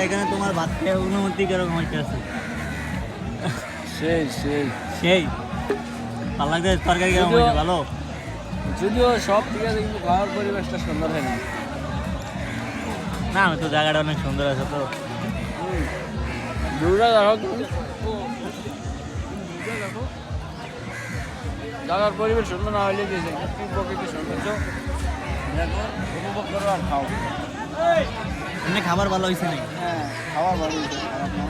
এখানে তোমার ভাত খেয়ে অনুমতি কিরকম হইতেছে? সেই সেই সেই ভালো লাগছে, তরকারি কেমন হয়েছে? ভালো। যদিও সব ঠিক আছে কিন্তু খাওয়ার পরিবেশটা সুন্দর হয় না। না আমি তো জায়গাটা অনেক সুন্দর আছে তো। দূরটা দেখো তুমি, জায়গার পরিবেশ সুন্দর না হলে কি প্রকৃতির সৌন্দর্য দেখো, উপভোগ করো আর খাও। এমনি খাবার ভালো হয়েছে নাকি? হ্যাঁ, খাওয়া ভালো হয়েছে, খারাপ না।